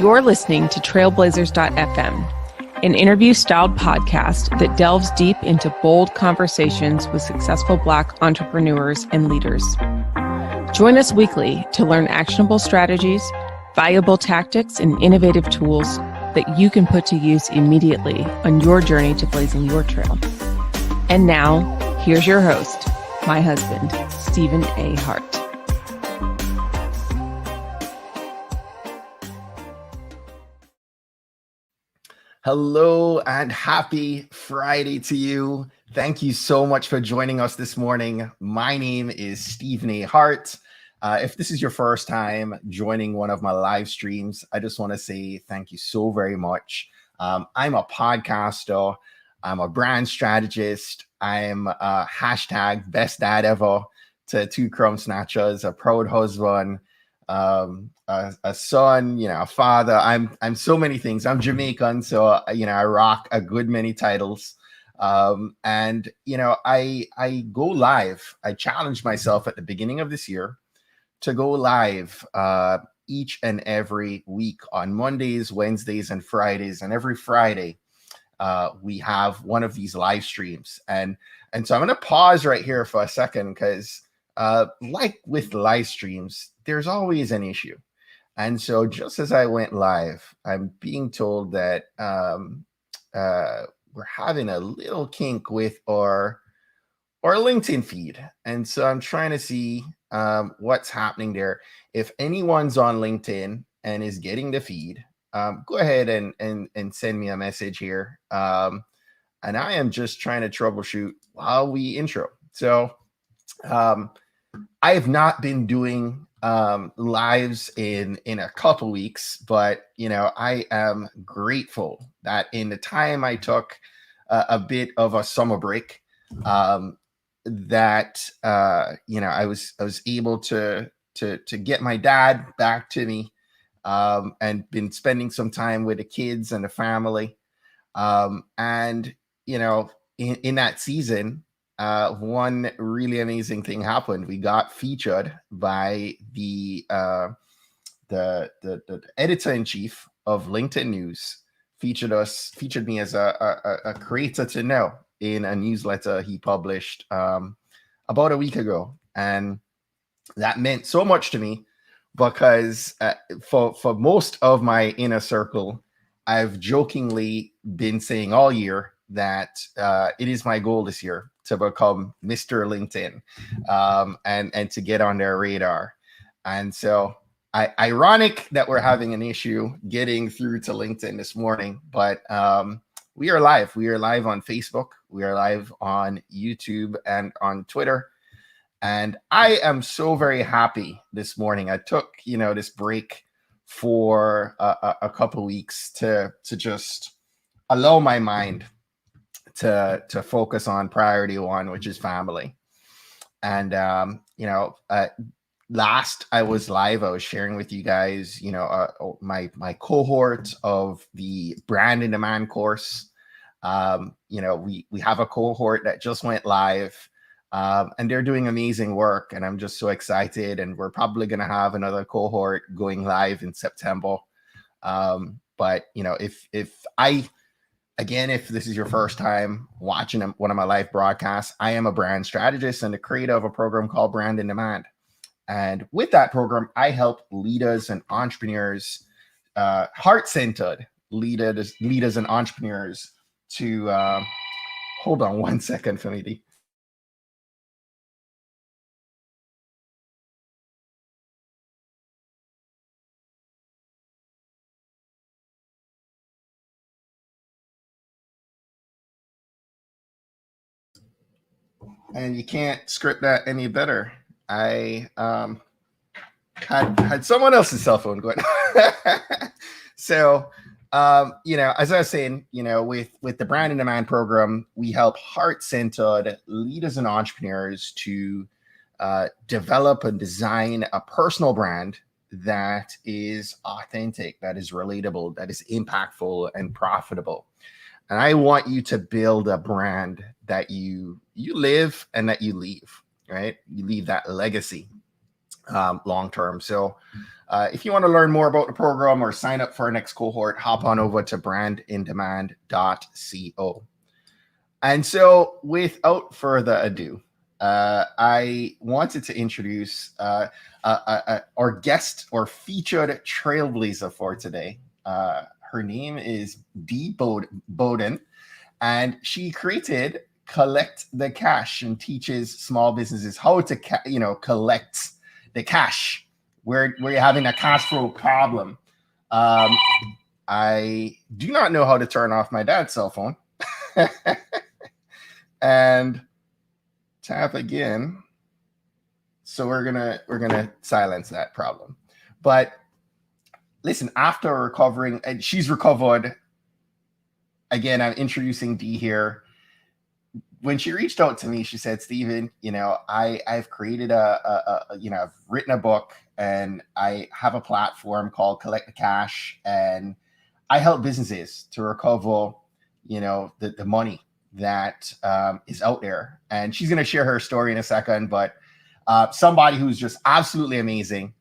You're listening to Trailblazers.fm, an interview-styled podcast that delves deep into bold conversations with successful Black entrepreneurs and leaders. Join us weekly to learn actionable strategies, valuable tactics, and innovative tools that you can put to use immediately on your journey to blazing your trail. And now, here's your host, my husband, Stephen A. Hart. Hello and happy Friday to you. Thank you so much for joining us this morning. My name is Stephen A. Hart. If this is your first time joining one of my live streams, I just want to say thank you so very much. I'm a podcaster. I'm a brand strategist. I'm a hashtag best dad ever to two crumb snatchers, a proud husband, a son, a father. I'm so many things. I'm Jamaican, so I rock a good many titles. And I go live. I challenged myself at the beginning of this year to go live each and every week on Mondays, Wednesdays, and Fridays. And every Friday, we have one of these live streams. And so I'm going to pause right here for a second because like with live streams, there's always an issue. And so just as I went live, I'm being told that we're having a little kink with our LinkedIn feed. And so I'm trying to see what's happening there. If anyone's on LinkedIn and is getting the feed, go ahead and send me a message here. And I am just trying to troubleshoot while we intro. So I have not been doing lives in a couple weeks, but I am grateful that in the time I took a bit of a summer break, that I was able to get my dad back to me, and been spending some time with the kids and the family, and in that season. One really amazing thing happened. We got featured by the editor-in-chief of LinkedIn News. Featured me as a creator to know in a newsletter he published about a week ago, and that meant so much to me because for most of my inner circle, I've jokingly been saying all year that it is my goal this year to become Mr. LinkedIn, and to get on their radar. And so ironic that we're having an issue getting through to LinkedIn this morning, but we are live. We are live on Facebook. We are live on YouTube and on Twitter. And I am so very happy this morning. I took, this break for a couple weeks to just allow my mind to focus on priority one, which is family. And last I was live, I was sharing with you guys my cohort of the brand in demand course. We have a cohort that just went live, and they're doing amazing work, and I'm just so excited. And we're probably going to have another cohort going live in September. But if this is your first time watching one of my live broadcasts, I am a brand strategist and the creator of a program called Brand in Demand. And with that program, I help leaders and entrepreneurs, heart-centered leaders and entrepreneurs to hold on one second for me, Dee. And you can't script that any better. I had someone else's cell phone going. So, as I was saying, with the Brand in Demand program, we help heart-centered leaders and entrepreneurs to develop and design a personal brand that is authentic, that is relatable, that is impactful and profitable. And I want you to build a brand that you live and that you leave, right? You leave that legacy long term. So if you want to learn more about the program or sign up for our next cohort, hop on over to brandindemand.co. And so without further ado, I wanted to introduce our guest or featured trailblazer for today. Her name is Dee Bowden, and she created Collect the Cash and teaches small businesses how to collect the cash where you're having a cash flow problem. I do not know how to turn off my dad's cell phone. And tap again. So we're gonna silence that problem. But listen, after recovering, and she's recovered. Again, I'm introducing Dee here. When she reached out to me, she said, "Stephen, I've created I've written a book, and I have a platform called Collect the Cash, and I help businesses to recover, the money that is out there." And she's going to share her story in a second, but somebody who's just absolutely amazing.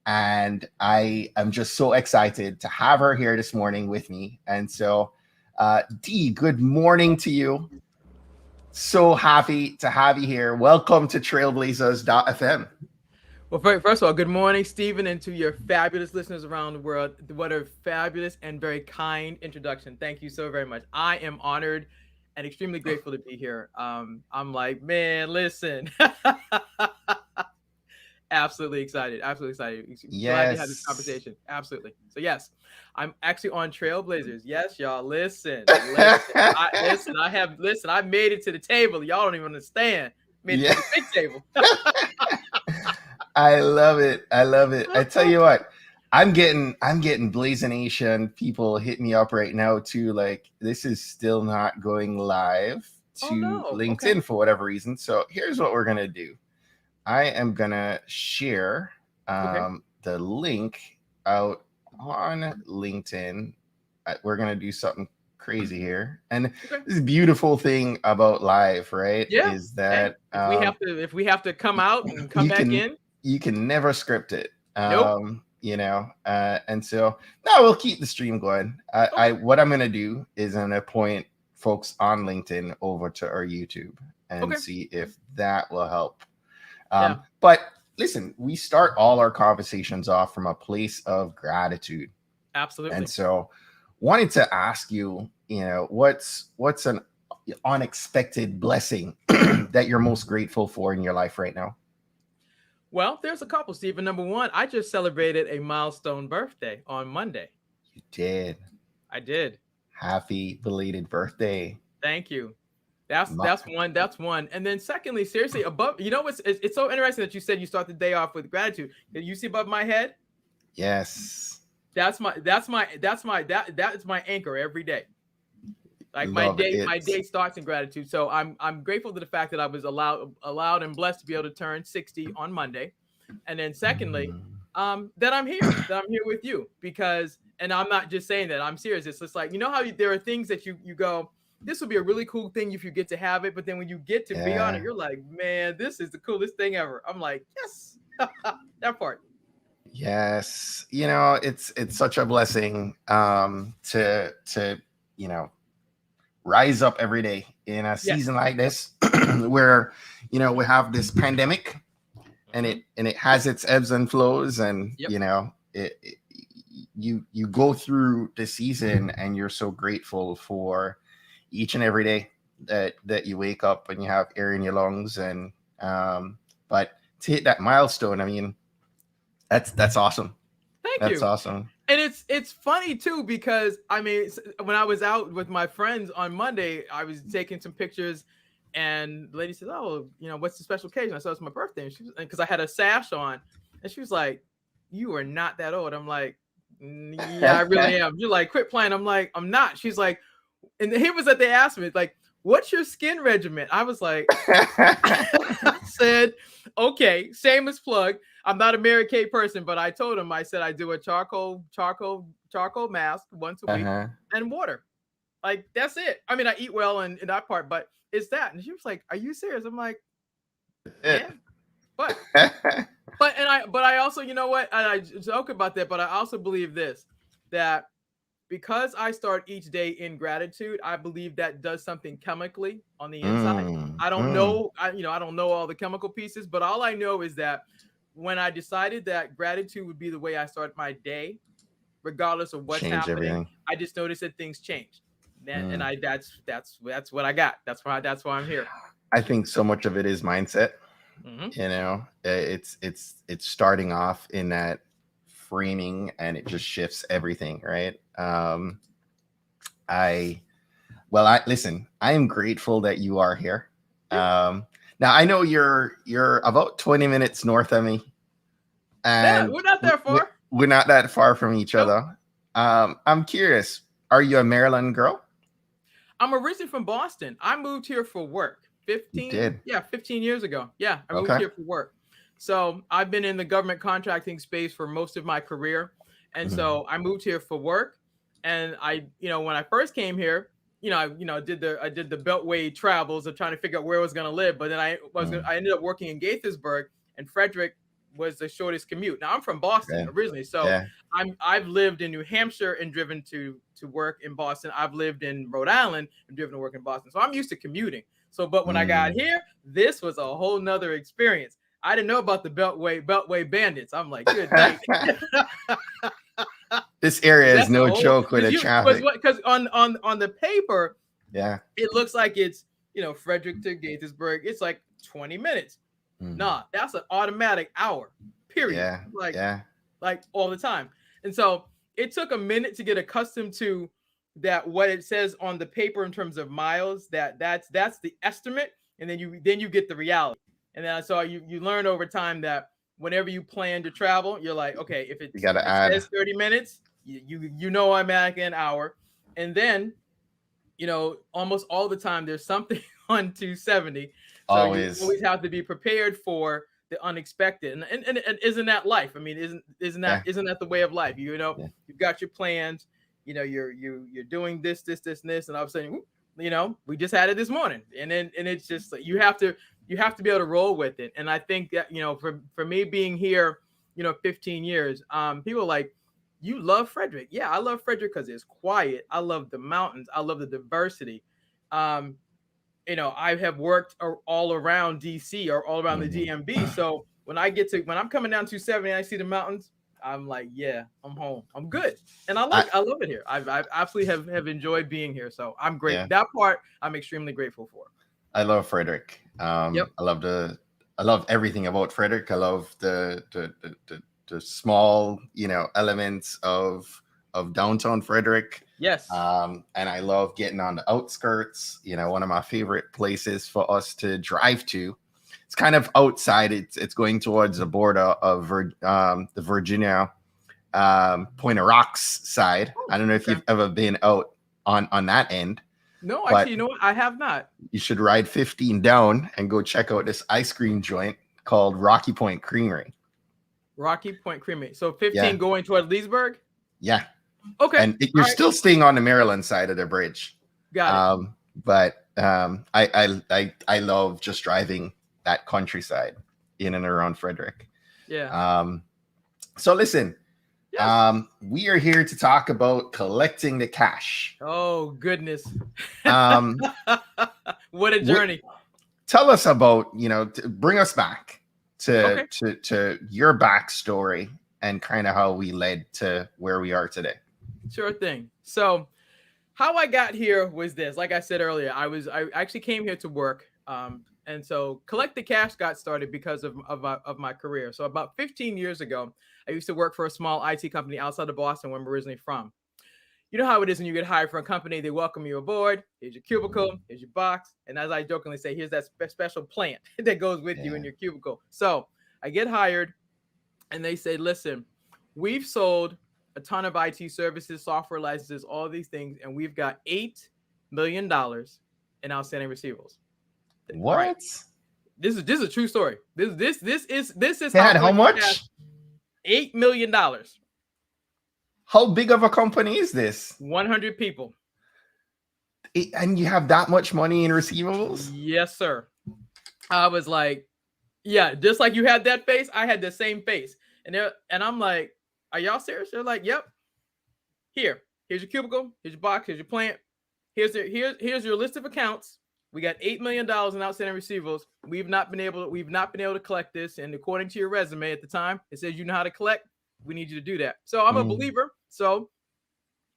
And I am just so excited to have her here this morning with me. And so, Dee, good morning to you. So happy to have you here. Welcome to Trailblazers.fm. Well, first of all, good morning, Stephen, and to your fabulous listeners around the world. What a fabulous and very kind introduction. Thank you so very much. I am honored and extremely grateful to be here. I'm like, man, listen. Absolutely excited. Absolutely excited. Yes. Glad to have this conversation. Absolutely. So yes, I'm actually on Trailblazers. Yes, y'all. Listen. I made it to the table. Y'all don't even understand. Made it to the big table. I love it. I tell you what, I'm getting Blazonation people hit me up right now too. Like, this is still not going live to LinkedIn for whatever reason. So here's what we're gonna do. I am gonna share the link out on LinkedIn. We're gonna do something crazy here, and this beautiful thing about live, right? Yeah. Is that if we have to come out and come back in, you can never script it. Nope. And so no, we'll keep the stream going. What I'm gonna do is I'm gonna point folks on LinkedIn over to our YouTube and see if that will help. But listen, we start all our conversations off from a place of gratitude. Absolutely. And so wanted to ask you, what's an unexpected blessing that you're most grateful for in your life right now? Well, there's a couple, Stephen. Number one, I just celebrated a milestone birthday on Monday. You did. I did. Happy belated birthday. Thank you. That's one. And then secondly, seriously, it's so interesting that you said you start the day off with gratitude. Did you see above my head? Yes. That's my anchor every day. Like my day starts in gratitude. So I'm grateful to the fact that I was allowed and blessed to be able to turn 60 on Monday. And then secondly, that I'm here with you, because, and I'm not just saying that, I'm serious. It's just like, how there are things that you go, this would be a really cool thing if you get to have it. But then when you get to be on it, you're like, man, this is the coolest thing ever. I'm like, yes, that part. Yes. It's such a blessing to rise up every day in a season like this where, we have this pandemic and it has its ebbs and flows, and, you go through the season and you're so grateful for each and every day that you wake up and you have air in your lungs. And but to hit that milestone, I mean, that's awesome. Thank you. That's awesome. And it's funny too, because I mean, when I was out with my friends on Monday, I was taking some pictures, and the lady said, "Oh, what's the special occasion?" I said, "It's my birthday." And because I had a sash on, and she was like, "You are not that old." I'm like, "Yeah, I really am." You're like, "Quit playing." I'm like, "I'm not." She's like, and here was that they asked me, like, "What's your skin regimen?" I was like, said, okay, shameless plug. I'm not a Mary Kay person, but I told him, I said, I do a charcoal mask once a week and water. Like, that's it. I mean, I eat well in that part, but it's that. And she was like, are you serious? I'm like, yeah. But I also, you know what? And I joke about that, but I also believe this, that because I start each day in gratitude, I believe that does something chemically on the inside. I don't know, I don't know all the chemical pieces, but all I know is that when I decided that gratitude would be the way I start my day, regardless of what's happening, everything. I just noticed that things changed. And that's what I got. That's why I'm here. I think so much of it is mindset. You know, it's starting off in that framing, and it just shifts everything, right? Listen, I am grateful that you are here. Now I know you're about 20 minutes north of me, and we're not that far. We're not that far from each other. I'm curious, are you a Maryland girl? I'm originally from Boston. I moved here for work 15 years ago. Yeah, I moved here for work. So I've been in the government contracting space for most of my career. And so I moved here for work. And I, when I first came here, I did the Beltway travels of trying to figure out where I was going to live. But then I ended up working in Gaithersburg, and Frederick was the shortest commute. Now I'm from Boston originally. So I've lived in New Hampshire and driven to work in Boston. I've lived in Rhode Island and driven to work in Boston. So I'm used to commuting. So, but when I got here, this was a whole nother experience. I didn't know about the Beltway bandits. I'm like, good night. This area is no joke with the traffic. Because on the paper, it looks like it's, Frederick to Gaithersburg. It's like 20 minutes. Nah, that's an automatic hour, period. Like all the time. And so it took a minute to get accustomed to that, what it says on the paper in terms of miles, that's the estimate. And then you get the reality. And then so you learn over time that whenever you plan to travel, you're like, okay, if it says 30 minutes, you know automatically an hour. And then, almost all the time there's something on 270. So you always have to be prepared for the unexpected. And isn't that life? I mean, isn't that the way of life? You've got your plans, you're doing this, and this, and all of a sudden, we just had it this morning. And it's just like, you have to be able to roll with it. And I think that, for me being here, 15 years, people are like, you love Frederick. Yeah, I love Frederick because it's quiet. I love the mountains. I love the diversity. I have worked all around DC or all around the DMV. So when I'm coming down 270 and I see the mountains, I'm like, yeah, I'm home. I'm good. And I love it here. I've absolutely have enjoyed being here. So I'm great. Yeah. That part I'm extremely grateful for. I love Frederick. I love everything about Frederick. I love the small, elements of downtown Frederick. Yes. And I love getting on the outskirts. One of my favorite places for us to drive to. It's kind of outside. It's going towards the border of the Virginia Point of Rocks side. I don't know if you've ever been out on that end. No, actually, what? I have not. You should ride 15 down and go check out this ice cream joint called Rocky Point Creamery. Rocky Point Creamery. So 15 going toward Leesburg? Yeah. Okay. And you're still staying on the Maryland side of the bridge. Got it. But I love just driving that countryside in and around Frederick. Yeah. So listen, we are here to talk about collecting the cash. Oh goodness. What a journey. Tell us about, bring us back to your backstory and kind of how we led to where we are today. Sure thing. So how I got here was this. Like I said earlier, I actually came here to work. And so Collect the Cash got started because of my career. So about 15 years ago, I used to work for a small IT company outside of Boston, where I'm originally from. You know how it is when you get hired for a company, they welcome you aboard. Here's your cubicle, here's your box. And as I jokingly say, here's that special plant that goes with you in your cubicle. So I get hired and they say, listen, we've sold a ton of IT services, software licenses, all these things, and we've got $8 million in outstanding receivables. What? Right. This is a true story. This is They had how much? $8 million. How big of a company is this? 100 people. And you have that much money in receivables? Yes, sir. I was like, yeah, just like you had that face, I had the same face. And I'm like, are y'all serious? They're like, yep. Here's your cubicle, here's your box, here's your plant. Here's your list of accounts. We got $8 million in outstanding receivables. We've not been able to collect this. And according to your resume at the time, it says you know how to collect. We need you to do that. So I'm a believer. So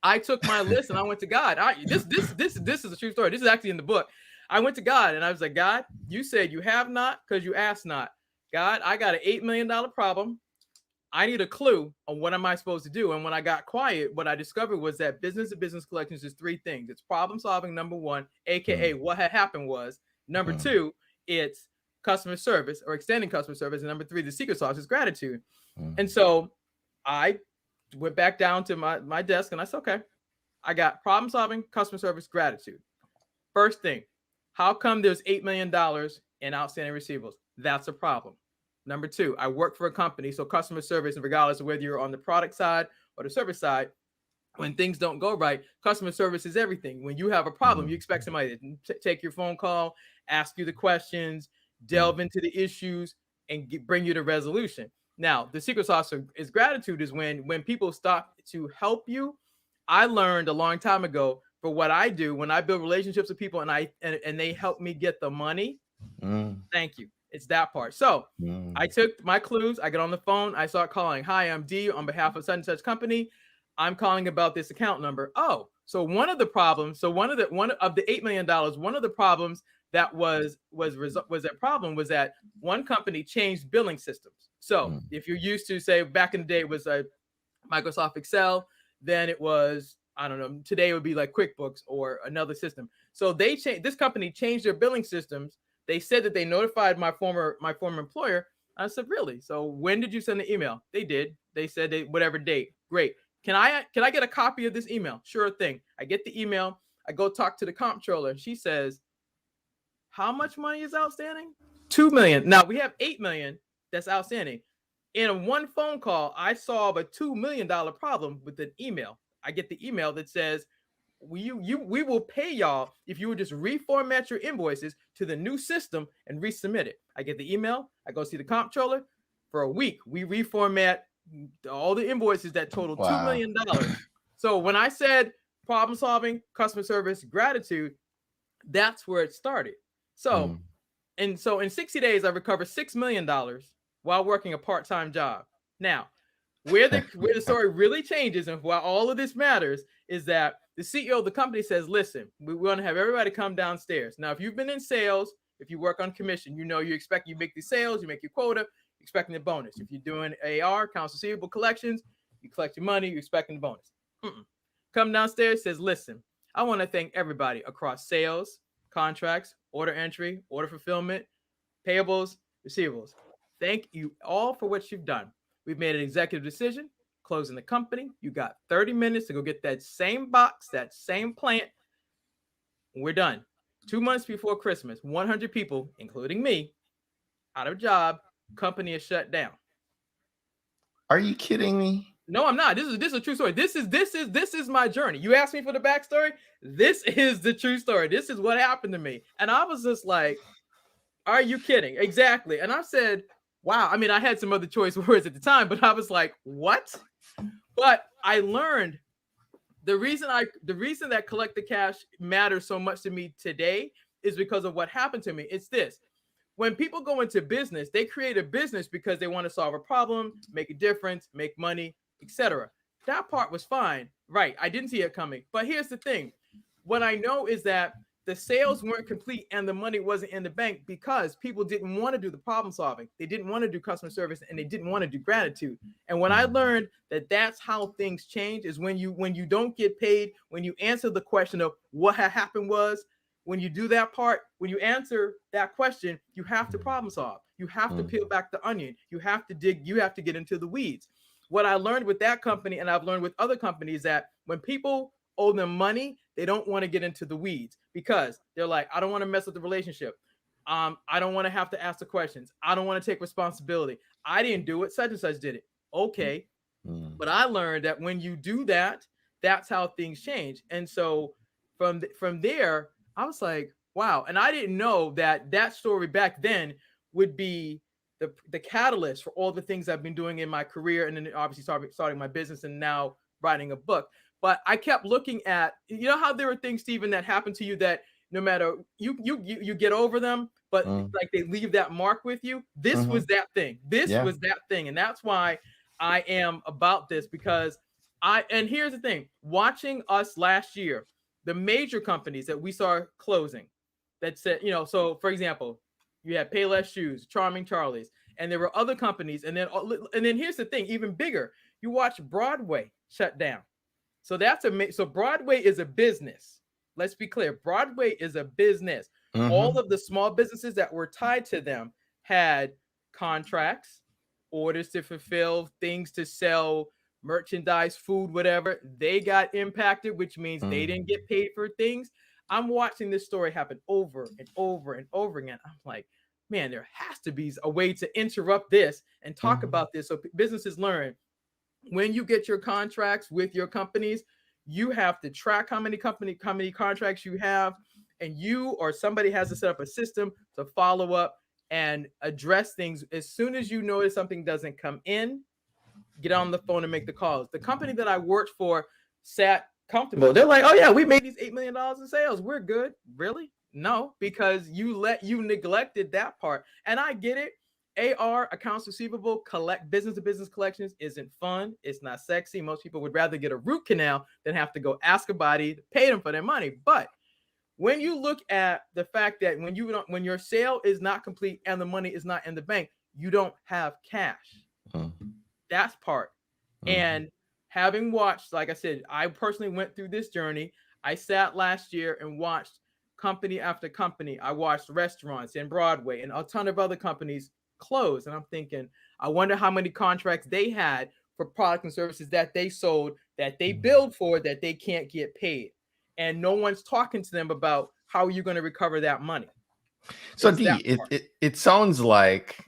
I took my list and I went to God. This is a true story. This is actually in the book. I went to God and I was like, God, you said you have not because you asked not. God, I got an $8 million problem. I need a clue on what am I supposed to do. And when I got quiet, what I discovered was that business-to-business collections is three things. It's problem solving, number one, aka what had happened was. Number two, it's customer service or extending customer service. And number three, the secret sauce is gratitude. And so I went back down to my desk and I said, okay, I got problem solving, customer service, gratitude. First thing, how come there's $8 million in outstanding receivables? That's a problem. Number two, I work for a company, so customer service, and regardless of whether you're on the product side or the service side, when things don't go right, customer service is everything. When you have a problem, you expect somebody to take your phone call, ask you the questions, delve into the issues, and bring you to resolution. Now, the secret sauce is gratitude is when people stop to help you. I learned a long time ago for what I do when I build relationships with people and they help me get the money. Thank you. It's that part. So I took my clues. I get on the phone. I start calling. Hi, I'm Dee on behalf of such and such company. I'm calling about this account number. Oh, so one of the problems. So one of the $8 million. One of the problems that was that one company changed billing systems. So if you're used to, say, back in the day, it was a Microsoft Excel. Then it was, I don't know. Today it would be like QuickBooks or another system. So this company changed their billing systems. They said that they notified my former employer. I said, really? So when did you send the email? They did. They said whatever date. Great. Can I get a copy of this email? Sure thing. I get the email. I go talk to the comptroller. She says, how much money is outstanding? $2 million. Now we have $8 million that's outstanding. In one phone call, I solve a $2 million problem with an email. I get the email that says, we will pay y'all if you would just reformat your invoices to the new system and resubmit it. I get the email. I go see the comptroller. For a week, we reformat all the invoices that total $2 million. So when I said problem solving, customer service, gratitude, that's where it started. So in 60 days, I recovered $6 million while working a part-time job. Now, where the story really changes and why all of this matters is that the CEO of the company says, listen, we want to have everybody come downstairs. Now, if you've been in sales, if you work on commission, you make these sales, you make your quota, you're expecting the bonus. If you're doing AR, accounts receivable collections, you collect your money, you're expecting the bonus. Come downstairs, says, listen, I want to thank everybody across sales, contracts, order entry, order fulfillment, payables, receivables. Thank you all for what you've done. We've made an executive decision, closing the company. You got 30 minutes to go get that same box, that same plant. We're done. 2 months before Christmas, 100 people, including me, out of job. Company is shut down. Are you kidding me? No, I'm not. This is a true story. This is my journey. You asked me for the backstory. This is the true story. This is what happened to me. And I was just like, are you kidding? Exactly. And I said, wow. I mean, I had some other choice words at the time, but I was like, what? But I learned the reason that collect the cash matters so much to me today is because of what happened to me. It's this. When people go into business, they create a business because they want to solve a problem, make a difference, make money, etc. That part was fine. Right. I didn't see it coming. But here's the thing. What I know is that the sales weren't complete and the money wasn't in the bank because people didn't want to do the problem solving. They didn't want to do customer service and they didn't want to do gratitude. And when I learned that that's how things change is when you don't get paid, when you answer the question of what had happened was, when you do that part, when you answer that question, you have to problem solve. You have to peel back the onion. You have to dig. You have to get into the weeds. What I learned with that company and I've learned with other companies that when people owe them money, they don't want to get into the weeds because they're like, I don't want to mess with the relationship. I don't want to have to ask the questions. I don't want to take responsibility. I didn't do it. Such and such did it. Okay. But I learned that when you do that, that's how things change. And so from there, I was like, wow. And I didn't know that story back then would be the catalyst for all the things I've been doing in my career, and then obviously starting my business and now writing a book. But I kept looking at, how there were things, Stephen, that happened to you that no matter you get over them, but like they leave that mark with you. This was that thing. This was that thing. And that's why I am about this, because and here's the thing, watching us last year, the major companies that we saw closing that said, so for example, you had Payless Shoes, Charming Charlie's, and there were other companies. And then here's the thing, even bigger, you watch Broadway shut down. So so Broadway is a business. Let's be clear. Broadway is a business. All of the small businesses that were tied to them had contracts, orders to fulfill, things to sell, merchandise, food, whatever. They got impacted, which means they didn't get paid for things. I'm watching this story happen over and over and over again. I'm like, man, there has to be a way to interrupt this and talk about this so businesses learn. When you get your contracts with your companies, you have to track how many contracts you have, and you or somebody has to set up a system to follow up and address things. As soon as you notice something doesn't come in, get on the phone and make the calls. The company that I worked for sat comfortable. They're like, oh yeah, we made these $8 million in sales. We're good. Really? No, because you neglected that part. And I get it. AR, accounts receivable, business to business collections isn't fun. It's not sexy. Most people would rather get a root canal than have to go ask a body to pay them for their money. But when you look at the fact that when your sale is not complete and the money is not in the bank, you don't have cash. That's part. And having watched, like I said, I personally went through this journey. I sat last year and watched company after company. I watched restaurants and Broadway and a ton of other companies close. And I'm thinking, I wonder how many contracts they had for products and services that they sold, that they billed for, that they can't get paid. And no one's talking to them about how you're going to recover that money. So Dee, it sounds like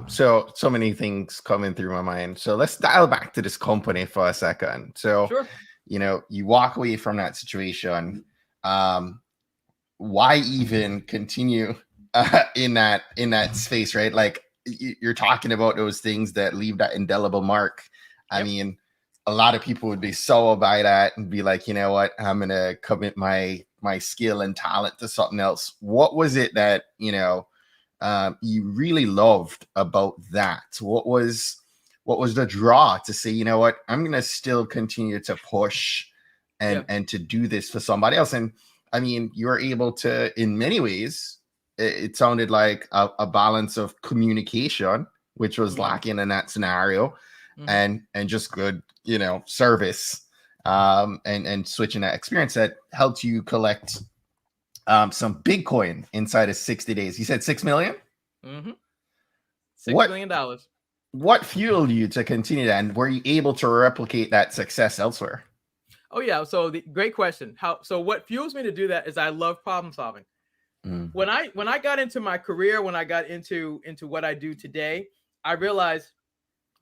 so many things coming through my mind. So let's dial back to this company for a second. So sure. You walk away from that situation. Why even continue in that space, right? Like you're talking about those things that leave that indelible mark. I mean, a lot of people would be so by that and be like, you know what, I'm going to commit my skill and talent to something else. What was it that, you really loved about that? What was the draw to say, you know what, I'm going to still continue to push and to do this for somebody else? And I mean, you were able to, in many ways, it sounded like a balance of communication, which was lacking in that scenario, and just good, service, and switching that experience that helped you collect some Bitcoin inside of 60 days. You said 6 million? $6 million. What fueled you to continue that? And were you able to replicate that success elsewhere? Oh yeah. So great question. So what fuels me to do that is I love problem solving. When I got into my career, when I got into what I do today, I realized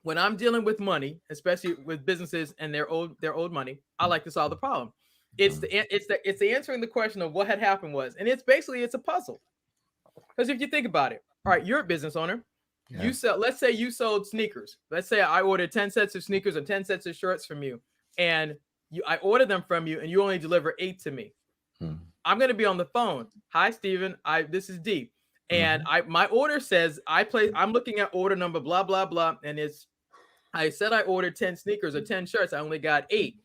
when I'm dealing with money, especially with businesses and their old money, I like to solve the problem. It's the answering the question of what had happened was, and it's a puzzle. Because if you think about it, all right, you're a business owner. Yeah. Let's say you sold sneakers. Let's say I ordered 10 sets of sneakers or 10 sets of shirts from you, and I ordered them from you, and you only deliver 8 to me. I'm going to be on the phone. Hi, Stephen. This is Dee. And my order says I'm looking at order number, blah, blah, blah. And I said I ordered 10 sneakers or 10 shirts. I only got 8.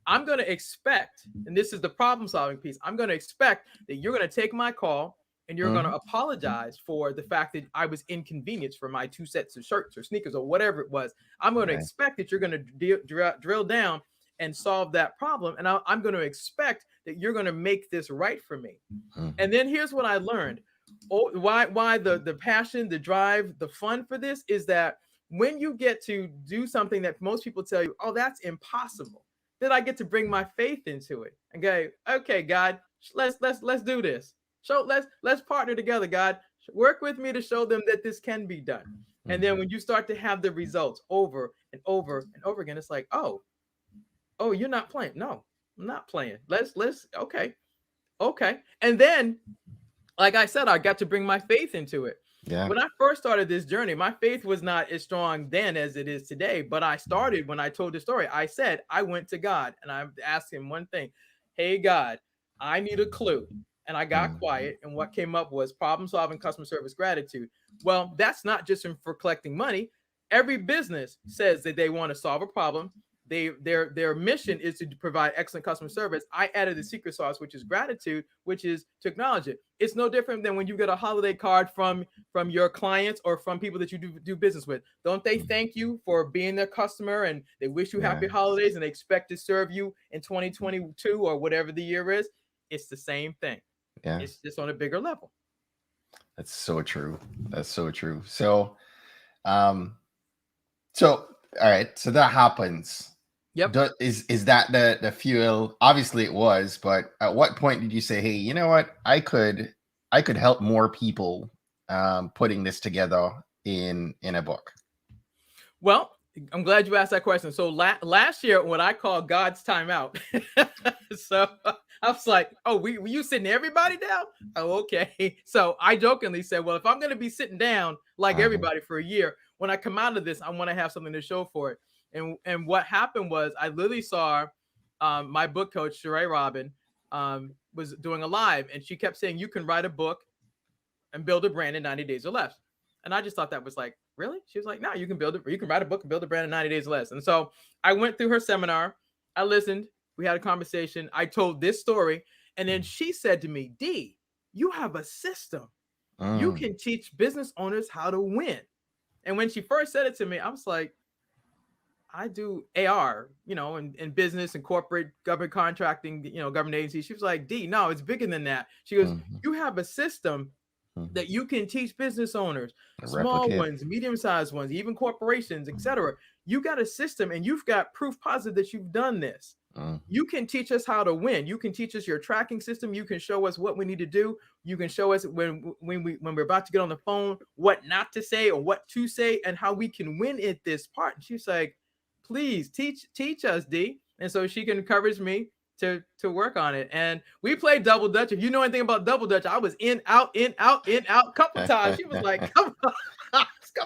I'm going to expect, and this is the problem solving piece, I'm going to expect that you're going to take my call and you're going to apologize for the fact that I was inconvenienced for my 2 sets of shirts or sneakers or whatever it was. I'm going to expect that you're going to drill down and solve that problem. And I'm going to expect that you're going to make this right for me. And then here's what I learned. Why the passion, the drive, the fun for this is that when you get to do something that most people tell you, oh, that's impossible, then I get to bring my faith into it and go, okay, God, let's do this. So let's partner together, God. Work with me to show them that this can be done. And then when you start to have the results over and over and over again, it's like, oh, you're not playing. No, I'm not playing. Let's okay. And then, like I said, I got to bring my faith into it. Yeah. When I first started this journey, my faith was not as strong then as it is today. But I started when I told the story. I said, I went to God and I asked him one thing. Hey, God, I need a clue. And I got quiet. And what came up was problem solving, customer service, gratitude. Well, that's not just for collecting money. Every business says that they want to solve a problem. Their mission is to provide excellent customer service. I added the secret sauce, which is gratitude, which is to acknowledge it. It's no different than when you get a holiday card from your clients or from people that you do business with. Don't they thank you for being their customer and they wish you happy holidays and they expect to serve you in 2022 or whatever the year is? It's the same thing. Yeah. It's just on a bigger level. That's so true. That's so true. So, all right. So that happens. Yep. Is that the fuel? Obviously it was, but at what point did you say, hey, you know what? I could help more people putting this together in a book? Well, I'm glad you asked that question. So last year, when I called God's timeout, so I was like, oh, were you sitting everybody down? Oh, okay. So I jokingly said, well, if I'm going to be sitting down like everybody for a year, when I come out of this, I want to have something to show for it. And what happened was I literally saw my book coach, Sheree Robin, was doing a live, and she kept saying, you can write a book and build a brand in 90 days or less. And I just thought that was like, really? She was like, no, you can write a book and build a brand in 90 days or less. And so I went through her seminar. I listened. We had a conversation. I told this story. And then she said to me, Dee, you have a system. You can teach business owners how to win. And when she first said it to me, I was like, I do AR, in business and corporate government contracting, government agencies. She was like, Dee, no, it's bigger than that. She goes, you have a system that you can teach business owners, small ones, medium-sized ones, even corporations, etc. You got a system and you've got proof positive that you've done this. You can teach us how to win. You can teach us your tracking system. You can show us what we need to do. You can show us when we're about to get on the phone, what not to say or what to say and how we can win at this part. And she's like, please teach us, Dee. And so she can encourage me to work on it. And we played double dutch. If you know anything about double dutch, I was in, out a couple of times. She was like, come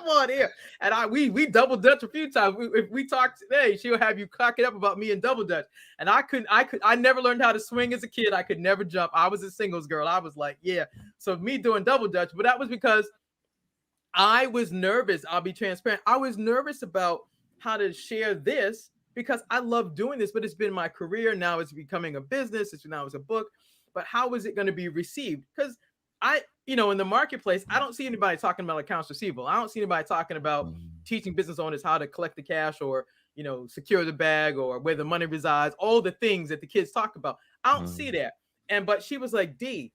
on here. And we double dutch a few times. If we talk today, she'll have you cock it up about me in double dutch. And I never learned how to swing as a kid. I could never jump. I was a singles girl. I was like, yeah. So me doing double dutch, but that was because I was nervous. I'll be transparent. I was nervous about how to share this because I love doing this, but it's been my career. Now it's becoming a business. Now it's a book, but how is it going to be received? Because in the marketplace, I don't see anybody talking about accounts receivable. I don't see anybody talking about teaching business owners how to collect the cash or, secure the bag or where the money resides, all the things that the kids talk about. I don't see that. But she was like, Dee,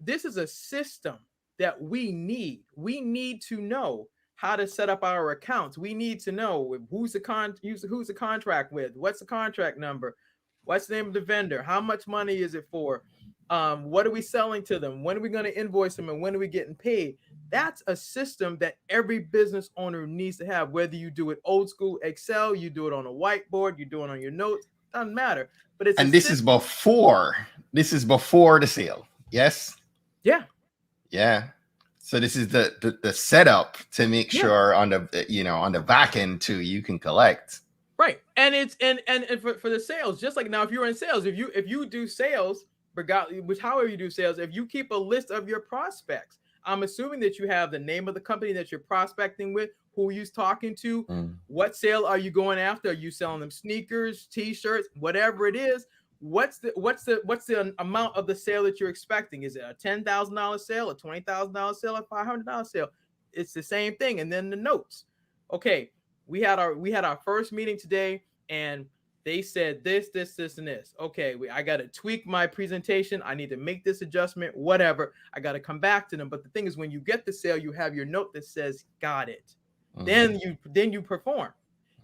this is a system that we need. We need to know how to set up our accounts. We need to know who's the contract with, what's the contract number, what's the name of the vendor, how much money is it for, what are we selling to them, when are we going to invoice them, and when are we getting paid? That's a system that every business owner needs to have, whether you do it old school Excel, you do it on a whiteboard, you do it on your notes, doesn't matter. But it's is before the sale. Yes. Yeah. So this is the setup to make sure on the back end too, you can collect. Right. And it's and for the sales, just like now, if you're in sales, if you do sales, regardless, however you do sales, if you keep a list of your prospects, I'm assuming that you have the name of the company that you're prospecting with, who you're talking to, what sale are you going after? Are you selling them sneakers, t-shirts, whatever it is? What's the amount of the sale that you're expecting? Is it a $10,000 sale, a $20,000 sale, a $500 sale? It's the same thing. And then the notes. Okay, we had our first meeting today, and they said this, and this. Okay, I got to tweak my presentation. I need to make this adjustment, whatever. I got to come back to them. But the thing is, when you get the sale, you have your note that says, got it. Then you perform.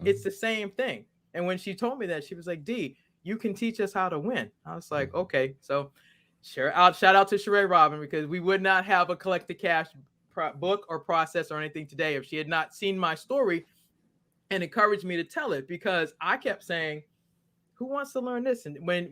It's the same thing. And when she told me that, she was like, Dee, you can teach us how to win. I was like, okay. So shout out to Sheree Robin, because we would not have a collect the cash book or process or anything today if she had not seen my story and encouraged me to tell it, because I kept saying, who wants to learn this?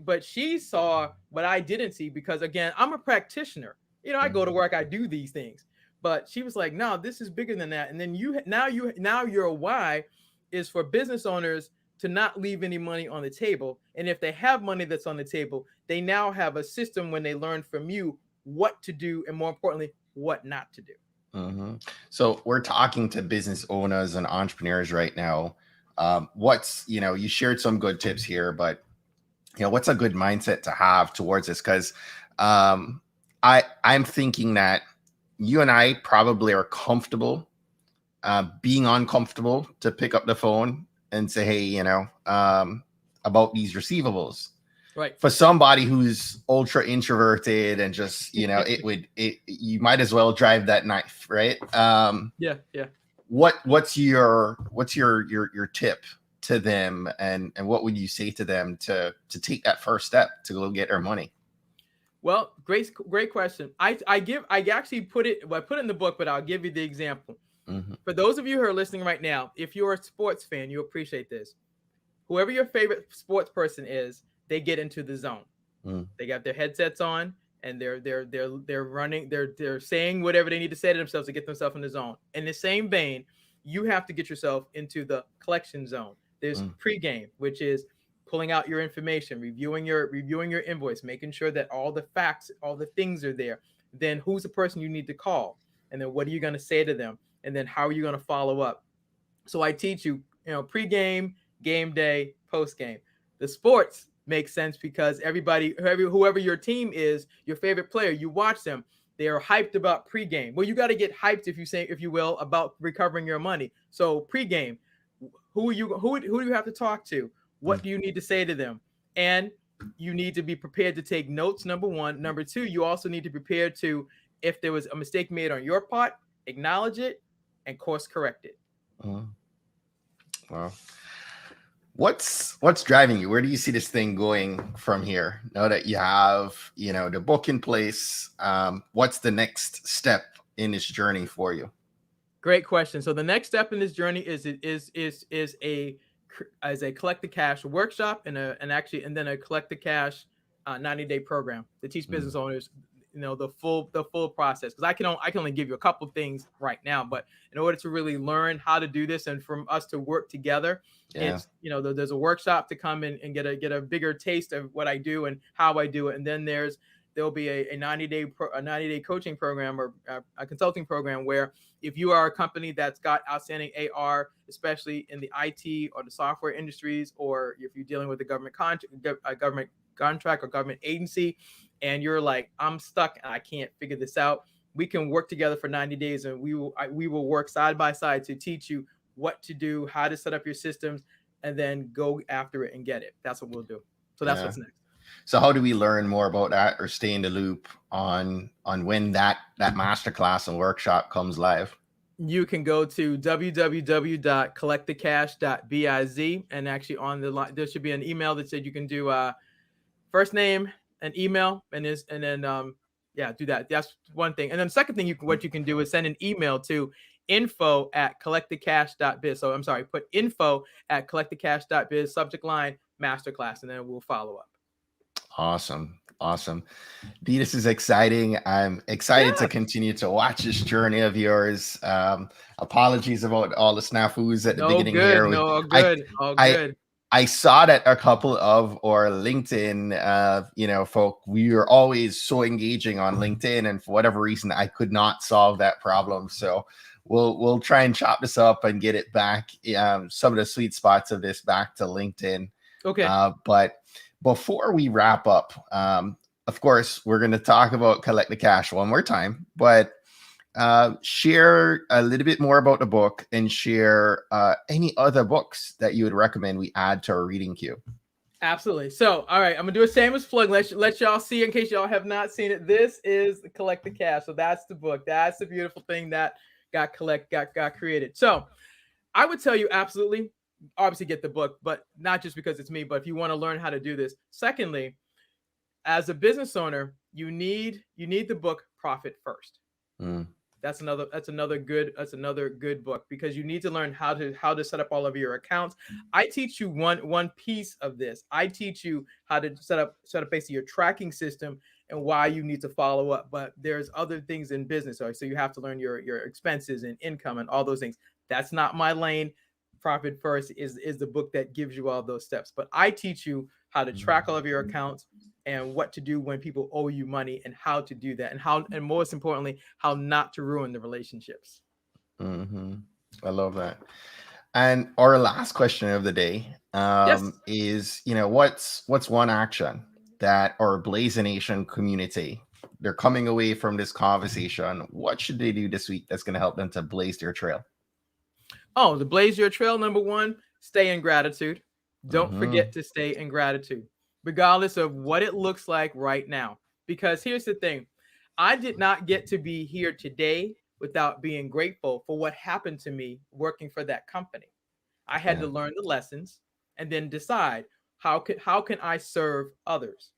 But she saw what I didn't see, because again, I'm a practitioner. I go to work, I do these things. But she was like, no, this is bigger than that. And then now your why is for business owners to not leave any money on the table. And if they have money that's on the table, they now have a system when they learn from you what to do, and more importantly, what not to do. Mm-hmm. So we're talking to business owners and entrepreneurs right now. You shared some good tips here, but what's a good mindset to have towards this? Because I'm thinking that you and I probably are comfortable being uncomfortable to pick up the phone and say, hey, about these receivables. Right. For somebody who's ultra introverted and just, you might as well drive that knife, right? Yeah. What's your tip to them, and what would you say to them to take that first step to go get their money? Well, great question. I actually put it in the book, but I'll give you the example. Mm-hmm. For those of you who are listening right now, if you're a sports fan, you appreciate this. Whoever your favorite sports person is, they get into the zone. They got their headsets on, and they're running, they're saying whatever they need to say to themselves to get themselves in the zone. In the same vein, you have to get yourself into the collection zone. There's pregame, which is pulling out your information, reviewing your invoice, making sure that all the facts, all the things are there. Then who's the person you need to call? And then what are you going to say to them? And then how are you going to follow up? So I teach you, pregame, game day, postgame. The sports makes sense because whoever your team is, your favorite player, you watch them. They are hyped about pregame. Well, you got to get hyped, if you will, about recovering your money. So pregame, who do you have to talk to? What do you need to say to them? And you need to be prepared to take notes, number one. Number two, you also need to be prepared to, if there was a mistake made on your part, acknowledge it and course correct it. Wow. What's driving you? Where do you see this thing going from here? Now that you have, the book in place, what's the next step in this journey for you? Great question. So the next step in this journey is a collect the cash workshop and then a collect the cash 90-day program to teach business owners the full process, because I can only give you a couple things right now, but in order to really learn how to do this and from us to work together, it's there's a workshop to come in and get a bigger taste of what I do and how I do it, and then there'll be a 90-day coaching program or a consulting program where if you are a company that's got outstanding AR, especially in the IT or the software industries, or if you're dealing with a government contract or government agency, and you're like, I'm stuck and I can't figure this out, we can work together for 90 days and we will work side by side to teach you what to do, how to set up your systems, and then go after it and get it. That's what we'll do. So that's what's next. So how do we learn more about that or stay in the loop on when that masterclass and workshop comes live? You can go to www.collectthecash.biz, and actually on the line there should be an email that said you can do first name and email, and then do that. That's one thing. And then the second thing what you can do is send an email to info@collectthecash.biz. So I'm sorry, put info@collectthecash.biz, subject line masterclass, and then we'll follow up. Awesome. Dee, this is exciting. I'm excited to continue to watch this journey of yours. Apologies about all the snafus at the beginning here. All good. I saw that a couple of our LinkedIn, folk, we were always so engaging on LinkedIn, and for whatever reason, I could not solve that problem. So we'll try and chop this up and get it back. Some of the sweet spots of this back to LinkedIn. Okay. But before we wrap up, of course, we're going to talk about Collect the Cash one more time, but share a little bit more about the book and share any other books that you would recommend we add to our reading queue. Absolutely. So, all right, I'm going to do a shameless plug. Let y'all see, in case y'all have not seen it. This is Collect the Cash. So that's the book. That's the beautiful thing that got created. So I would tell you absolutely, obviously get the book, but not just because it's me, but if you want to learn how to do this. Secondly, as a business owner, you need the book Profit First. That's another good book, because you need to learn how to set up all of your accounts. I teach you one piece of this. I teach you how to set up basically your tracking system and why you need to follow up. But there's other things in business. So you have to learn your expenses and income and all those things. That's not my lane. Profit First is the book that gives you all those steps. But I teach you how to track all of your accounts and what to do when people owe you money and how to do that, and most importantly, how not to ruin the relationships. Mm-hmm. I love that. And our last question of the day is, what's one action that our Blazer Nation community, they're coming away from this conversation, what should they do this week that's going to help them to blaze their trail? Oh, to blaze your trail, number one, stay in gratitude. Don't forget to stay in gratitude, regardless of what it looks like right now. Because here's the thing. I did not get to be here today without being grateful for what happened to me working for that company. I had to learn the lessons and then decide how can I serve others.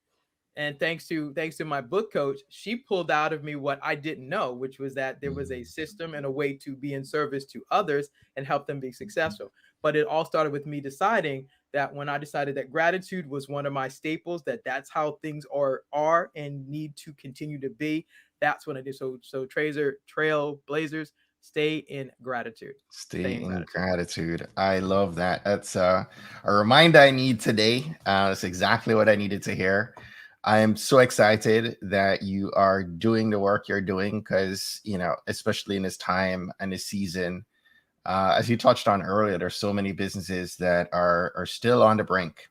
And thanks to my book coach, she pulled out of me what I didn't know, which was that there was a system and a way to be in service to others and help them be successful. But it all started with me deciding that when I decided that gratitude was one of my staples, that's how things are and need to continue to be. That's what I did. So Trailblazers, stay in gratitude. Stay in gratitude. I love that. That's a reminder I need today. That's exactly what I needed to hear. I am so excited that you are doing the work you're doing, because, especially in this time and this season, as you touched on earlier, there's so many businesses that are still on the brink.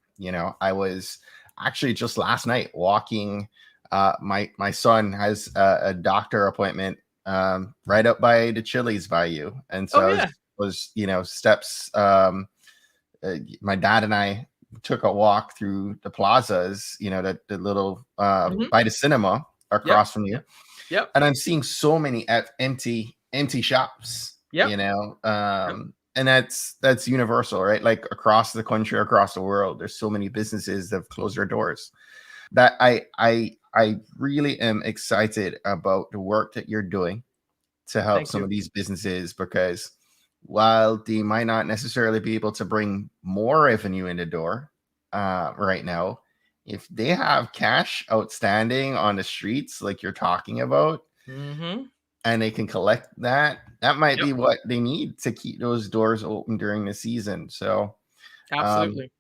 I was actually just last night walking. My son has a doctor appointment right up by the Chili's by you, and so was steps. My dad and I took a walk through the plazas, the little by the cinema across from you. Yep. And I'm seeing so many empty shops. Yep. And that's universal, right? Like across the country, across the world, there's so many businesses that have closed their doors. That I really am excited about the work that you're doing to help some of these businesses, because while they might not necessarily be able to bring more revenue in the door right now, if they have cash outstanding on the streets like you're talking about, and they can collect that might be what they need to keep those doors open during the season. So absolutely,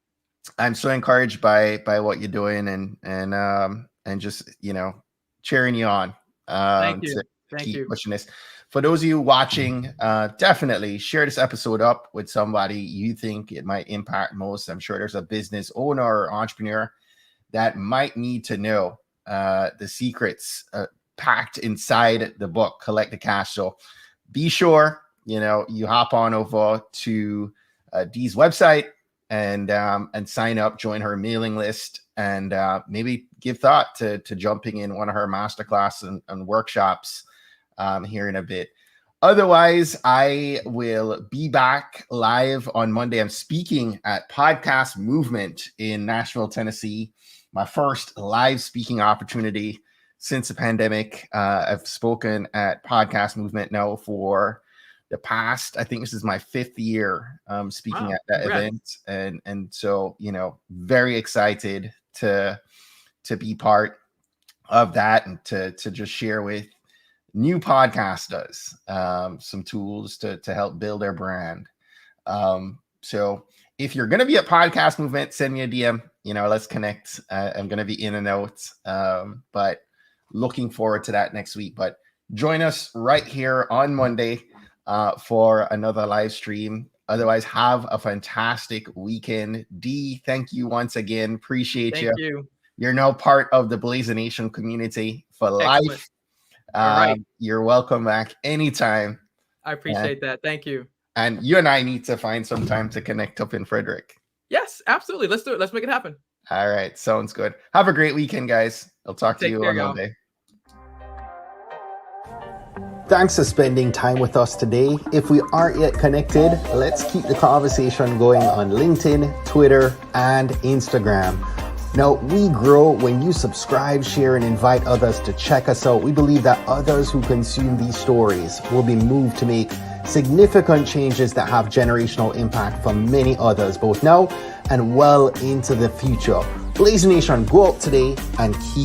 I'm so encouraged by what you're doing, and just cheering you on. Thank you. Keep pushing this. For those of you watching, definitely share this episode up with somebody you think it might impact most. I'm sure there's a business owner or entrepreneur that might need to know the secrets packed inside the book, Collect the Cash. So be sure, you hop on over to Dee's website and sign up, join her mailing list, and maybe give thought to jumping in one of her masterclass and workshops here in a bit. Otherwise, I will be back live on Monday. I'm speaking at Podcast Movement in Nashville, Tennessee. My first live speaking opportunity since the pandemic. I've spoken at Podcast Movement now for the past, I think this is my 5th year speaking at that event. And so, very excited to be part of that and to just share with new podcasters some tools to help build their brand. So if you're going to be at Podcast Movement, send me a DM, let's connect. I'm going to be in and out, but looking forward to that next week. But join us right here on Monday for another live stream. Otherwise, have a fantastic weekend. Dee, thank you once again. Appreciate you. Thank you. You're now part of the Blazer Nation community for life. All right. You're welcome back anytime. I appreciate that. Thank you. And you and I need to find some time to connect up in Frederick. Yes, absolutely. Let's do it. Let's make it happen. All right. Sounds good. Have a great weekend, guys. I'll talk to you on Monday. Thanks for spending time with us today. If we aren't yet connected, let's keep the conversation going on LinkedIn, Twitter, and Instagram. Now, we grow when you subscribe, share, and invite others to check us out. We believe that others who consume these stories will be moved to make significant changes that have generational impact for many others, both now and well into the future. Blaze Nation, go out today and keep